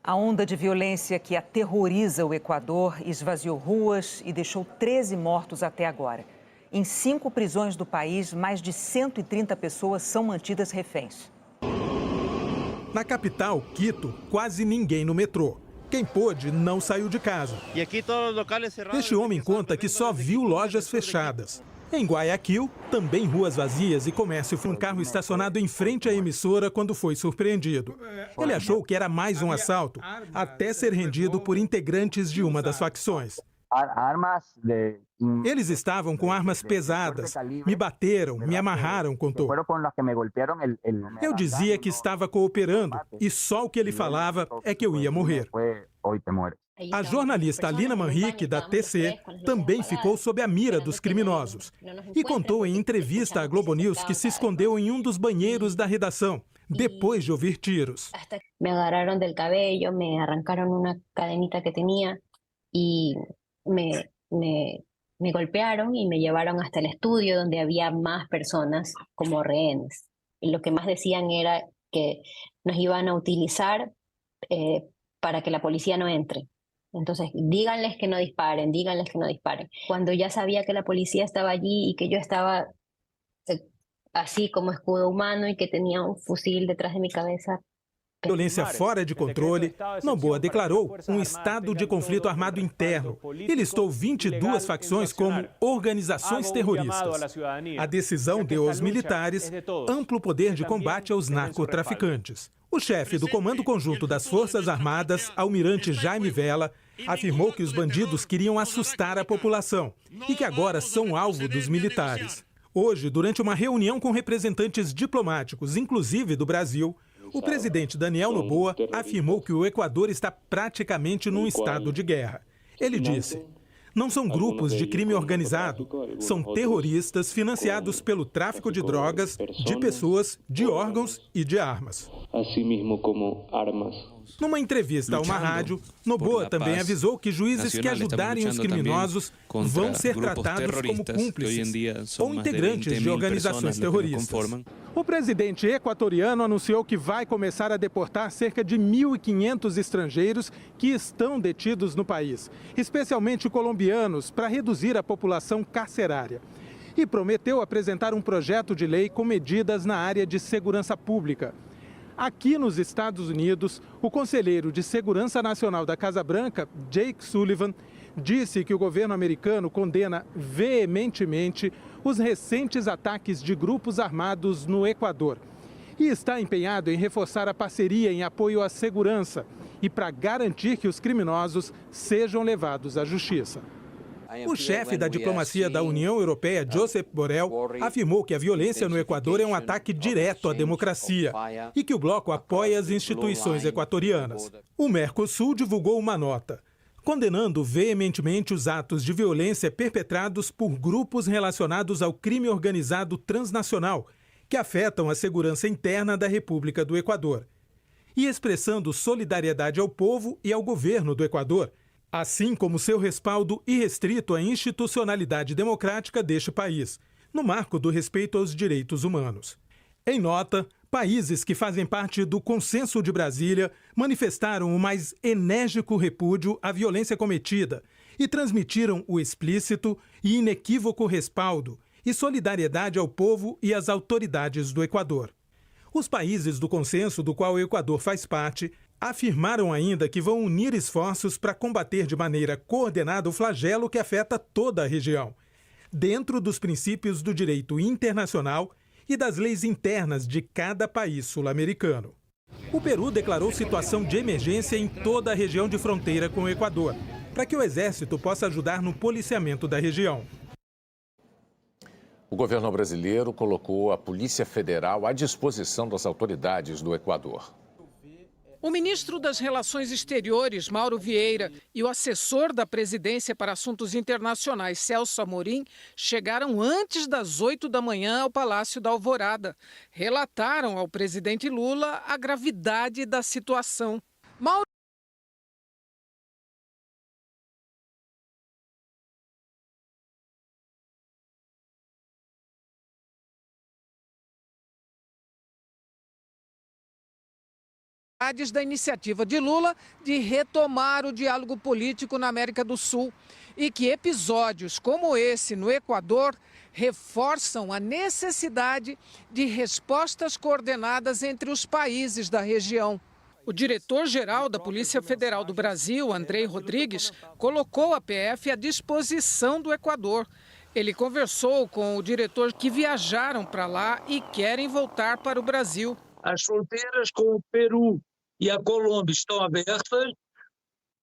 A onda de violência que aterroriza o Equador esvaziou ruas e deixou 13 mortos até agora. Em 5 prisões do país, mais de 130 pessoas são mantidas reféns. Na capital, Quito, quase ninguém no metrô. Quem pôde não saiu de casa. Este homem conta que só viu lojas fechadas. Em Guayaquil, também ruas vazias e comércio. Foi um carro estacionado em frente à emissora quando foi surpreendido. Ele achou que era mais um assalto, até ser rendido por integrantes de uma das facções. Eles estavam com armas pesadas, me bateram, me amarraram, contou. Eu dizia que estava cooperando e só o que ele falava é que eu ia morrer. A jornalista Lina Manrique, da TC, também ficou sob a mira dos criminosos e contou em entrevista à Globo News que se escondeu em um dos banheiros da redação, depois de ouvir tiros. Me agarraram del cabello, me arrancaron una cadenita que tenía y me golpearon y me llevaron hasta el estudio donde había más personas como rehenes. Y lo que más decían era que nos iban a utilizar para que la policía no entre. Entonces, díganles que no disparen, díganles que no disparen. Cuando ya sabía que la policía estaba allí y que yo estaba así como escudo humano y que tenía un fusil detrás de mi cabeza. Violência fora de controle, Noboa declarou um estado de conflito armado interno e listou 22 facções como organizações terroristas. A decisão deu aos militares amplo poder de combate aos narcotraficantes. O chefe do Comando Conjunto das Forças Armadas, almirante Jaime Vela, afirmou que os bandidos queriam assustar a população e que agora são alvo dos militares. Hoje, durante uma reunião com representantes diplomáticos, inclusive do Brasil, o presidente Daniel Noboa afirmou que o Equador está praticamente num estado de guerra. Ele disse: não são grupos de crime organizado, são terroristas financiados pelo tráfico de drogas, de pessoas, de órgãos e de armas. Assim mesmo como armas. Numa entrevista a uma rádio, Noboa também avisou que juízes que ajudarem os criminosos vão ser tratados como cúmplices ou integrantes de organizações terroristas. O presidente equatoriano anunciou que vai começar a deportar cerca de 1.500 estrangeiros que estão detidos no país, especialmente colombianos, para reduzir a população carcerária. E prometeu apresentar um projeto de lei com medidas na área de segurança pública. Aqui nos Estados Unidos, o conselheiro de Segurança Nacional da Casa Branca, Jake Sullivan, disse que o governo americano condena veementemente os recentes ataques de grupos armados no Equador e está empenhado em reforçar a parceria em apoio à segurança e para garantir que os criminosos sejam levados à justiça. O chefe da diplomacia da União Europeia, Josep Borrell, afirmou que a violência no Equador é um ataque direto à democracia e que o bloco apoia as instituições equatorianas. O Mercosul divulgou uma nota, condenando veementemente os atos de violência perpetrados por grupos relacionados ao crime organizado transnacional, que afetam a segurança interna da República do Equador, e expressando solidariedade ao povo e ao governo do Equador, assim como seu respaldo irrestrito à institucionalidade democrática deste país, no marco do respeito aos direitos humanos. Em nota, países que fazem parte do Consenso de Brasília manifestaram o mais enérgico repúdio à violência cometida e transmitiram o explícito e inequívoco respaldo e solidariedade ao povo e às autoridades do Equador. Os países do consenso do qual o Equador faz parte afirmaram ainda que vão unir esforços para combater de maneira coordenada o flagelo que afeta toda a região, dentro dos princípios do direito internacional e das leis internas de cada país sul-americano. O Peru declarou situação de emergência em toda a região de fronteira com o Equador, para que o Exército possa ajudar no policiamento da região. O governo brasileiro colocou a Polícia Federal à disposição das autoridades do Equador. O ministro das Relações Exteriores, Mauro Vieira, e o assessor da presidência para assuntos internacionais, Celso Amorim, chegaram antes das 8 da manhã ao Palácio da Alvorada. Relataram ao presidente Lula a gravidade da situação. Mauro Da iniciativa de Lula de retomar o diálogo político na América do Sul e que episódios como esse no Equador reforçam a necessidade de respostas coordenadas entre os países da região. O diretor-geral da Polícia Federal do Brasil, Andrei Rodrigues, colocou a PF à disposição do Equador. Ele conversou com o diretor que viajaram para lá e querem voltar para o Brasil. As fronteiras com o Peru e a Colômbia estão abertas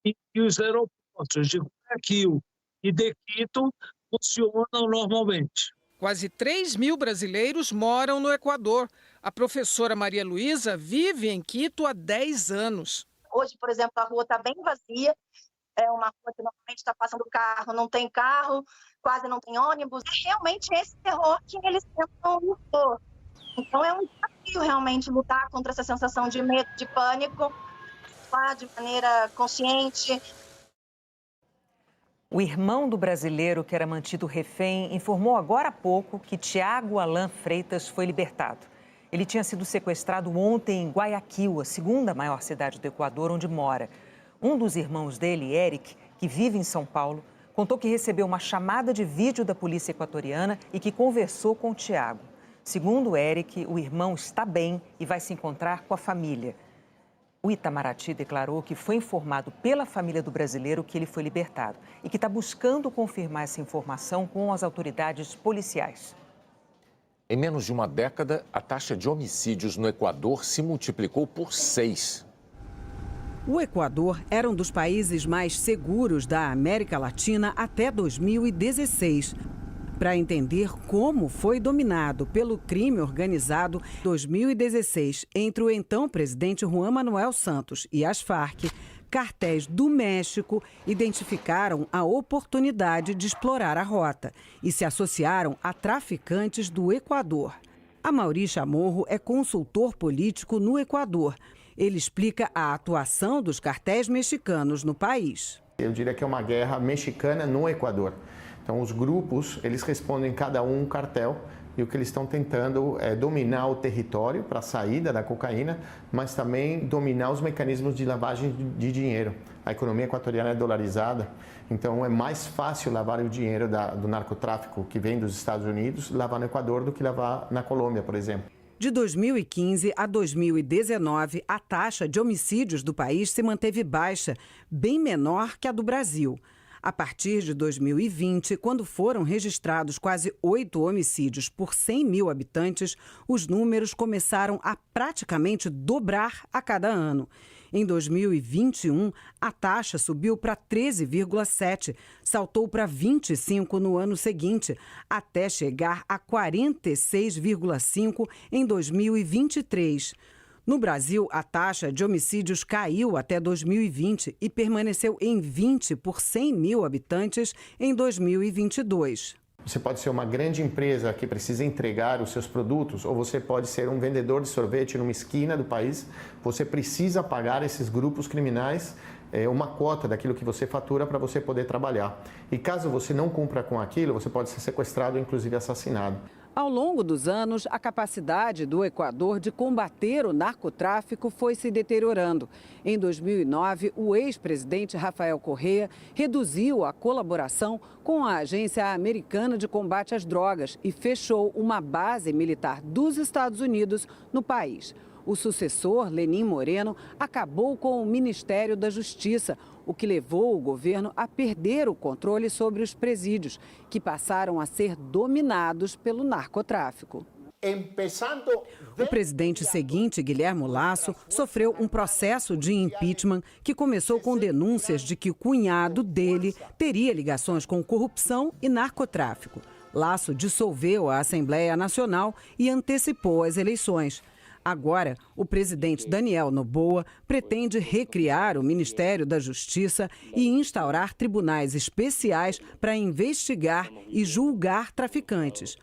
e os aeroportos de Guayaquil e de Quito funcionam normalmente. Quase 3.000 brasileiros moram no Equador. A professora Maria Luísa vive em Quito há 10 anos. Hoje, por exemplo, a rua está bem vazia. É uma rua que normalmente está passando carro, não tem carro, quase não tem ônibus. É realmente esse terror que eles tentam impor. Então é um desafio realmente lutar contra essa sensação de medo, de pânico, de maneira consciente. O irmão do brasileiro que era mantido refém informou agora há pouco que Tiago Alan Freitas foi libertado. Ele tinha sido sequestrado ontem em Guayaquil, a segunda maior cidade do Equador, onde mora. Um dos irmãos dele, Eric, que vive em São Paulo, contou que recebeu uma chamada de vídeo da polícia equatoriana e que conversou com o Tiago. Segundo Eric, o irmão está bem e vai se encontrar com a família. O Itamaraty declarou que foi informado pela família do brasileiro que ele foi libertado e que está buscando confirmar essa informação com as autoridades policiais. Em menos de uma década, a taxa de homicídios no Equador se multiplicou por 6. O Equador era um dos países mais seguros da América Latina até 2016. Para entender como foi dominado pelo crime organizado em 2016 entre o então presidente Juan Manuel Santos e as Farc, cartéis do México identificaram a oportunidade de explorar a rota e se associaram a traficantes do Equador. Amaury Chamorro é consultor político no Equador. Ele explica a atuação dos cartéis mexicanos no país. Eu diria que é uma guerra mexicana no Equador. Então, os grupos, eles respondem cada um cartel e o que eles estão tentando é dominar o território para a saída da cocaína, mas também dominar os mecanismos de lavagem de dinheiro. A economia equatoriana é dolarizada, então é mais fácil lavar o dinheiro do narcotráfico que vem dos Estados Unidos, lavar no Equador do que lavar na Colômbia, por exemplo. De 2015 a 2019, a taxa de homicídios do país se manteve baixa, bem menor que a do Brasil. A partir de 2020, quando foram registrados quase 8 homicídios por 100 mil habitantes, os números começaram a praticamente dobrar a cada ano. Em 2021, a taxa subiu para 13,7, saltou para 25 no ano seguinte, até chegar a 46,5 em 2023. No Brasil, a taxa de homicídios caiu até 2020 e permaneceu em 20 por 100 mil habitantes em 2022. Você pode ser uma grande empresa que precisa entregar os seus produtos, ou você pode ser um vendedor de sorvete numa esquina do país. Você precisa pagar esses grupos criminais uma cota daquilo que você fatura para você poder trabalhar. E caso você não cumpra com aquilo, você pode ser sequestrado, inclusive assassinado. Ao longo dos anos, a capacidade do Equador de combater o narcotráfico foi se deteriorando. Em 2009, o ex-presidente Rafael Correa reduziu a colaboração com a Agência Americana de Combate às Drogas e fechou uma base militar dos Estados Unidos no país. O sucessor, Lenín Moreno, acabou com o Ministério da Justiça, o que levou o governo a perder o controle sobre os presídios, que passaram a ser dominados pelo narcotráfico. O presidente seguinte, Guilherme Lasso, sofreu um processo de impeachment que começou com denúncias de que o cunhado dele teria ligações com corrupção e narcotráfico. Lasso dissolveu a Assembleia Nacional e antecipou as eleições. Agora, o presidente Daniel Noboa pretende recriar o Ministério da Justiça e instaurar tribunais especiais para investigar e julgar traficantes.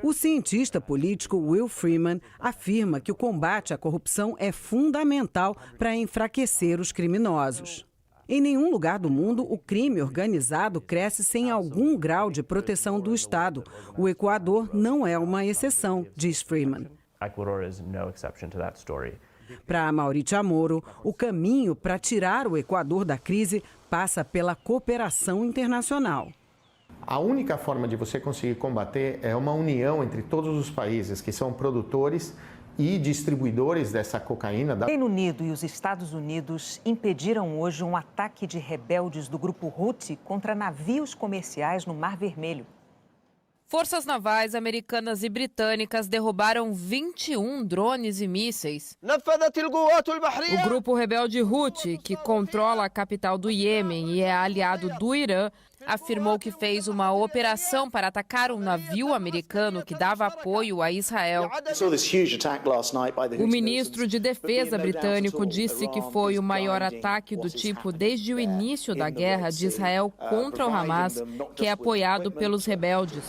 O cientista político Will Freeman afirma que o combate à corrupção é fundamental para enfraquecer os criminosos. Em nenhum lugar do mundo, o crime organizado cresce sem algum grau de proteção do Estado. O Equador não é uma exceção, diz Freeman. Para Maurício Amoro, o caminho para tirar o Equador da crise passa pela cooperação internacional. A única forma de você conseguir combater é uma união entre todos os países que são produtores e distribuidores dessa cocaína. O Reino Unido e os Estados Unidos impediram hoje um ataque de rebeldes do grupo Houthi contra navios comerciais no Mar Vermelho. Forças navais americanas e britânicas derrubaram 21 drones e mísseis. O grupo rebelde Houthi, que controla a capital do Iêmen e é aliado do Irã, afirmou que fez uma operação para atacar um navio americano que dava apoio a Israel. O ministro de Defesa britânico disse que foi o maior ataque do tipo desde o início da guerra de Israel contra o Hamas, que é apoiado pelos rebeldes.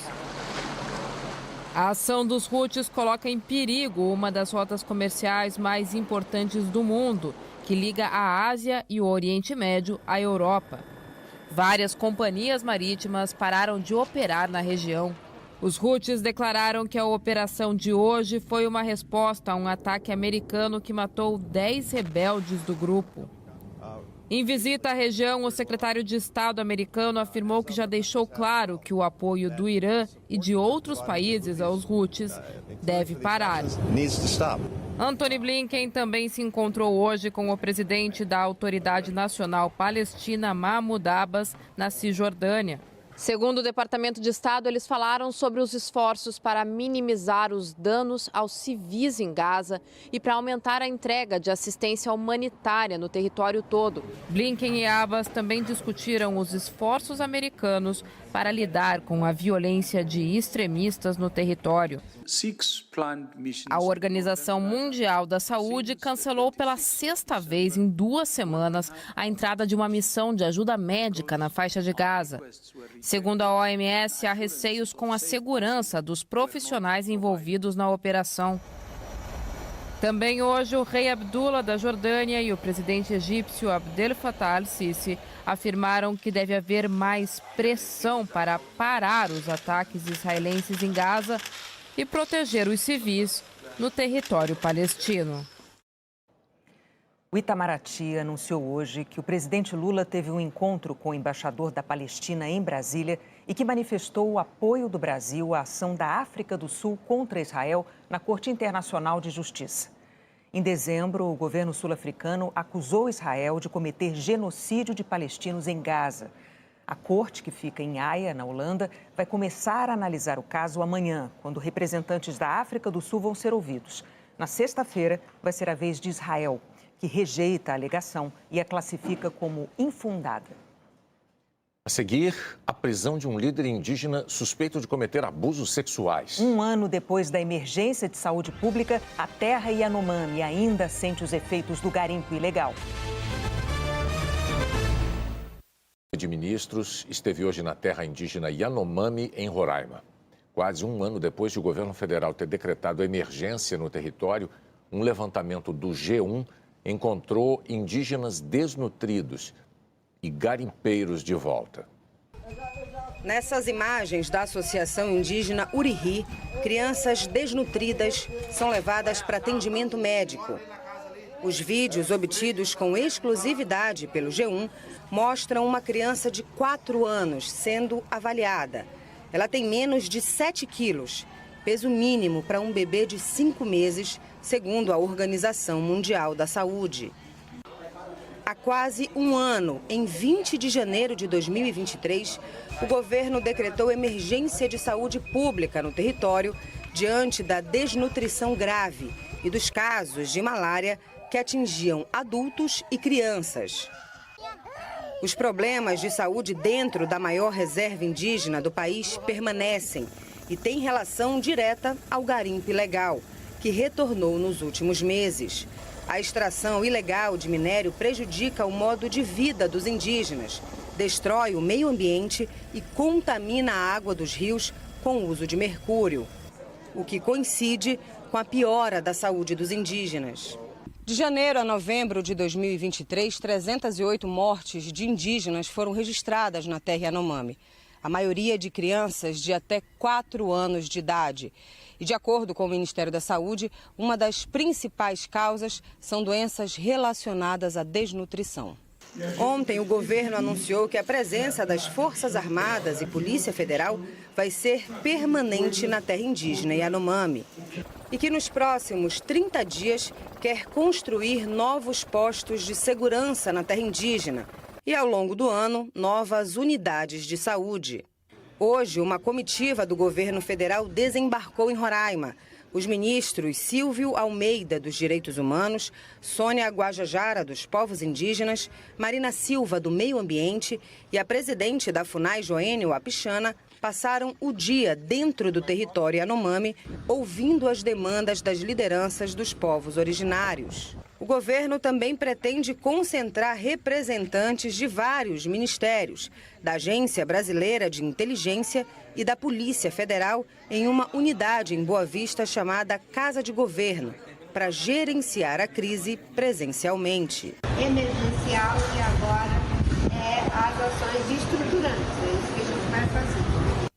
A ação dos Houthis coloca em perigo uma das rotas comerciais mais importantes do mundo, que liga a Ásia e o Oriente Médio à Europa. Várias companhias marítimas pararam de operar na região. Os Houthis declararam que a operação de hoje foi uma resposta a um ataque americano que matou 10 rebeldes do grupo. Em visita à região, o secretário de Estado americano afirmou que já deixou claro que o apoio do Irã e de outros países aos Houthis deve parar. Antony Blinken também se encontrou hoje com o presidente da Autoridade Nacional Palestina, Mahmoud Abbas, na Cisjordânia. Segundo o Departamento de Estado, eles falaram sobre os esforços para minimizar os danos aos civis em Gaza e para aumentar a entrega de assistência humanitária no território todo. Blinken e Abbas também discutiram os esforços americanos para lidar com a violência de extremistas no território. A Organização Mundial da Saúde cancelou pela 6ª vez em 2 semanas a entrada de uma missão de ajuda médica na faixa de Gaza. Segundo a OMS, há receios com a segurança dos profissionais envolvidos na operação. Também hoje, o rei Abdullah da Jordânia e o presidente egípcio Abdel Fattah al-Sisi afirmaram que deve haver mais pressão para parar os ataques israelenses em Gaza e proteger os civis no território palestino. O Itamaraty anunciou hoje que o presidente Lula teve um encontro com o embaixador da Palestina em Brasília e que manifestou o apoio do Brasil à ação da África do Sul contra Israel na Corte Internacional de Justiça. Em dezembro, o governo sul-africano acusou Israel de cometer genocídio de palestinos em Gaza. A corte, que fica em Haia, na Holanda, vai começar a analisar o caso amanhã, quando representantes da África do Sul vão ser ouvidos. Na sexta-feira, vai ser a vez de Israel, que rejeita a alegação e a classifica como infundada. A seguir, a prisão de um líder indígena suspeito de cometer abusos sexuais. Um ano depois da emergência de saúde pública, a terra Yanomami ainda sente os efeitos do garimpo ilegal. O de ministros esteve hoje na terra indígena Yanomami, em Roraima. Quase um ano depois de o governo federal ter decretado emergência no território, um levantamento do G1 encontrou indígenas desnutridos e garimpeiros de volta. Nessas imagens da Associação Indígena Uriri, crianças desnutridas são levadas para atendimento médico. Os vídeos obtidos com exclusividade pelo G1 mostram uma criança de 4 anos sendo avaliada. Ela tem menos de 7 quilos, peso mínimo para um bebê de 5 meses, segundo a Organização Mundial da Saúde. Há quase um ano, em 20 de janeiro de 2023, o governo decretou emergência de saúde pública no território diante da desnutrição grave e dos casos de malária que atingiam adultos e crianças. Os problemas de saúde dentro da maior reserva indígena do país permanecem e têm relação direta ao garimpo ilegal, que retornou nos últimos meses. A extração ilegal de minério prejudica o modo de vida dos indígenas, destrói o meio ambiente e contamina a água dos rios com o uso de mercúrio, o que coincide com a piora da saúde dos indígenas. De janeiro a novembro de 2023, 308 mortes de indígenas foram registradas na terra Yanomami. a maioria de crianças de até 4 anos de idade. E de acordo com o Ministério da Saúde, uma das principais causas são doenças relacionadas à desnutrição. Ontem, o governo anunciou que a presença das Forças Armadas e Polícia Federal vai ser permanente na terra indígena Yanomami. E que nos próximos 30 dias quer construir novos postos de segurança na terra indígena e, ao longo do ano, novas unidades de saúde. Hoje, uma comitiva do governo federal desembarcou em Roraima. Os ministros Silvio Almeida, dos Direitos Humanos, Sônia Guajajara, dos Povos Indígenas, Marina Silva, do Meio Ambiente e a presidente da FUNAI, Joênia Wapichana, passaram o dia dentro do território Yanomami, ouvindo as demandas das lideranças dos povos originários. O governo também pretende concentrar representantes de vários ministérios, da Agência Brasileira de Inteligência e da Polícia Federal em uma unidade em Boa Vista chamada Casa de Governo, para gerenciar a crise presencialmente. Emergencial e agora as ações estruturantes, é isso que a gente vai fazer.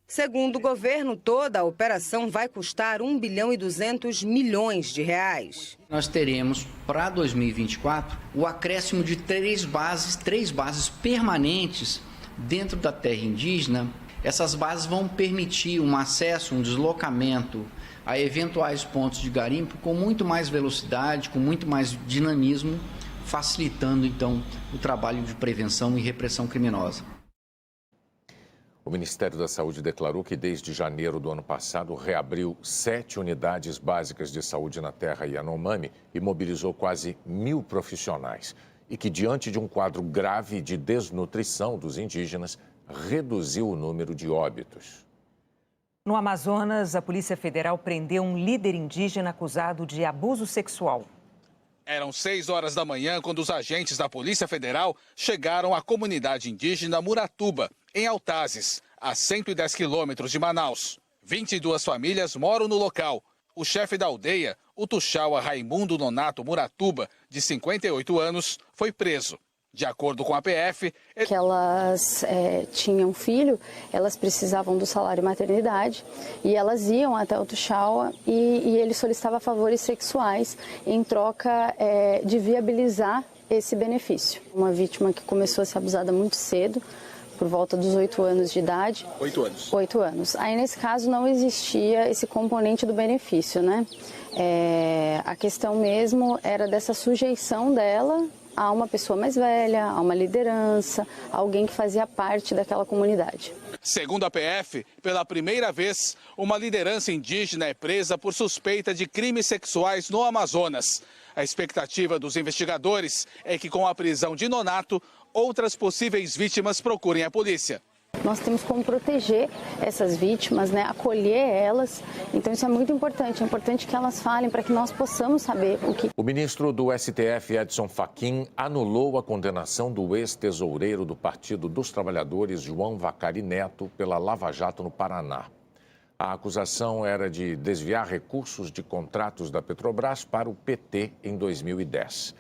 Segundo o governo, toda a operação vai custar 1 bilhão e 200 milhões de reais. Nós teremos, para 2024, o acréscimo de 3 bases permanentes dentro da terra indígena. Essas bases vão permitir um acesso, um deslocamento a eventuais pontos de garimpo com muito mais velocidade, com muito mais dinamismo, facilitando, então, o trabalho de prevenção e repressão criminosa. O Ministério da Saúde declarou que desde janeiro do ano passado reabriu 7 unidades básicas de saúde na terra Yanomami e mobilizou quase 1.000 profissionais. E que, diante de um quadro grave de desnutrição dos indígenas, reduziu o número de óbitos. No Amazonas, a Polícia Federal prendeu um líder indígena acusado de abuso sexual. Eram 6 horas da manhã quando os agentes da Polícia Federal chegaram à comunidade indígena Muratuba, em Altazes, a 110 quilômetros de Manaus. 22 famílias moram no local. O chefe da aldeia, o Tuxaua Raimundo Nonato Muratuba, de 58 anos, foi preso. De acordo com a PF... Que elas tinham filho, elas precisavam do salário maternidade e elas iam até o Tuxaua e ele solicitava favores sexuais em troca de viabilizar esse benefício. Uma vítima que começou a ser abusada muito cedo, por volta dos 8 anos de idade. 8 anos. 8 anos. Aí, nesse caso, não existia esse componente do benefício, né? A questão mesmo era dessa sujeição dela a uma pessoa mais velha, a uma liderança, alguém que fazia parte daquela comunidade. Segundo a PF, pela primeira vez, uma liderança indígena é presa por suspeita de crimes sexuais no Amazonas. A expectativa dos investigadores é que, com a prisão de Nonato, outras possíveis vítimas procurem a polícia. Nós temos como proteger essas vítimas, né, acolher elas. Então isso é muito importante. É importante que elas falem para que nós possamos saber o que... O ministro do STF, Edson Fachin, anulou a condenação do ex-tesoureiro do Partido dos Trabalhadores, João Vacari Neto, pela Lava Jato no Paraná. A acusação era de desviar recursos de contratos da Petrobras para o PT em 2010.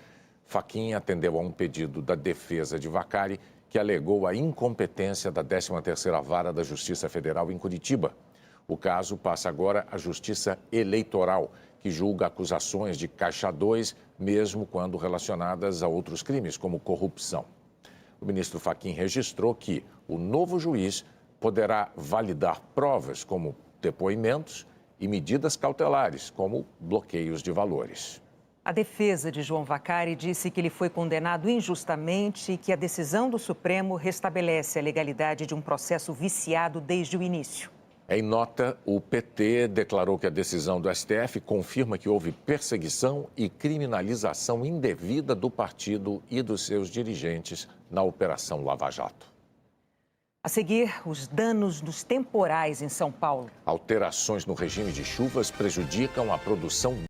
Fachin atendeu a um pedido da defesa de Vacari, que alegou a incompetência da 13ª Vara da Justiça Federal em Curitiba. O caso passa agora à Justiça Eleitoral, que julga acusações de Caixa 2, mesmo quando relacionadas a outros crimes, como corrupção. O ministro Fachin registrou que o novo juiz poderá validar provas, como depoimentos, e medidas cautelares, como bloqueios de valores. A defesa de João Vacari disse que ele foi condenado injustamente e que a decisão do Supremo restabelece a legalidade de um processo viciado desde o início. Em nota, o PT declarou que a decisão do STF confirma que houve perseguição e criminalização indevida do partido e dos seus dirigentes na Operação Lava Jato. A seguir, os danos dos temporais em São Paulo. Alterações no regime de chuvas prejudicam a produção